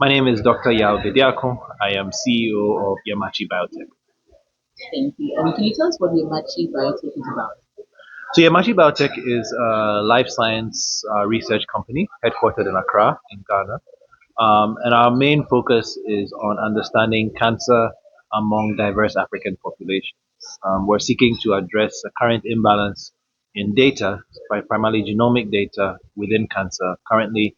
My name is Dr. Bediako. I am CEO of Yemaachi Biotech. Thank you. And can you tell us what Yemaachi Biotech is about? So Yemaachi Biotech is a life science research company headquartered in Accra, in Ghana. And our main focus is on understanding cancer among diverse African populations. We're seeking to address a current imbalance in data, primarily genomic data within cancer. Currently,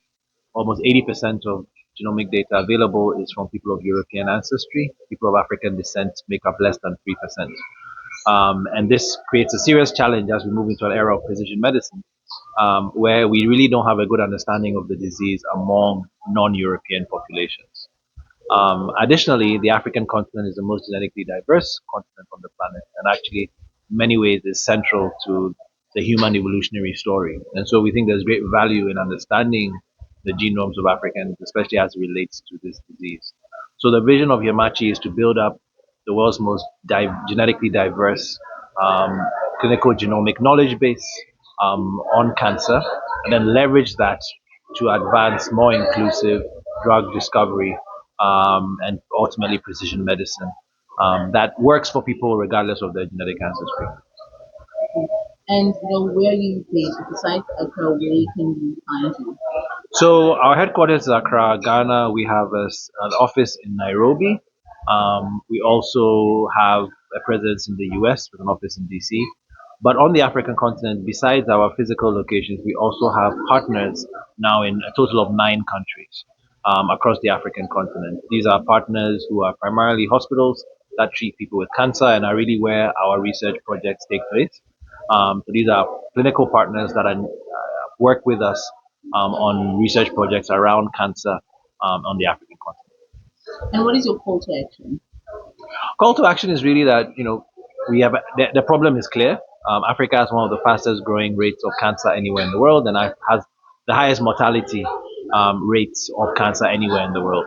almost 80% of genomic data available is from people of European ancestry. People of African descent make up less than 3%. And this creates a serious challenge as we move into an era of precision medicine, where we really don't have a good understanding of the disease among non-European populations. Additionally, the African continent is the most genetically diverse continent on the planet, and actually, in many ways, is central to the human evolutionary story. And so, we think there's great value in understanding the genomes of Africans, especially as it relates to this disease. So, the vision of Yamachi is to build up the world's most genetically diverse um, clinical genomic knowledge base on cancer, and then leverage that to advance more inclusive drug discovery and ultimately precision medicine that works for people regardless of their genetic ancestry. And where are you based? Besides Accra, where can we find you? So our headquarters is Accra, Ghana. We have an office in Nairobi. We also have a presence in the US with an office in DC. But on the African continent, besides our physical locations, we also have partners now in a total of 9 countries across the African continent. These are partners who are primarily hospitals that treat people with cancer and are really where our research projects take place. So these are clinical partners that work with us on research projects around cancer on the African continent. And what is your call to action? Call to action is really that we have the problem is clear. Africa has one of the fastest growing rates of cancer anywhere in the world, and has the highest mortality rates of cancer anywhere in the world.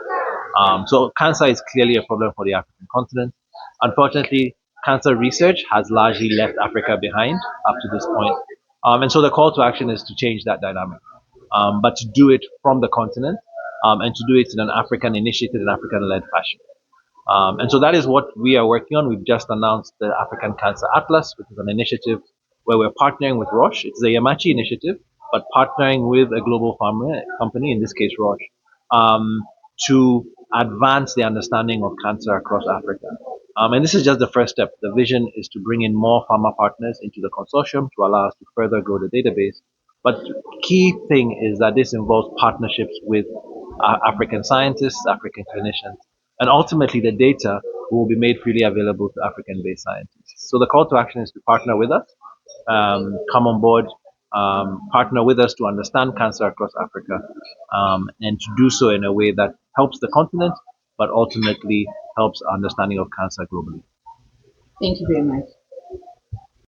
So cancer is clearly a problem for the African continent. Unfortunately, cancer research has largely left Africa behind up to this point. And so the call to action is to change that dynamic, but to do it from the continent and to do it in an African initiated and African led fashion. And so that is what we are working on. We've just announced the African Cancer Atlas, which is an initiative where we're partnering with Roche. It's the Yemaachi initiative, but partnering with a global pharma company, in this case Roche, um, to advance the understanding of cancer across Africa. And this is just the first step. The vision is to bring in more pharma partners into the consortium to allow us to further grow the database. But key thing is that this involves partnerships with African scientists, African clinicians, and ultimately the data will be made freely available to African-based scientists. So the call to action is to partner with us, come on board, partner with us to understand cancer across Africa, and to do so in a way that helps the continent, but ultimately helps understanding of cancer globally. Thank you very much.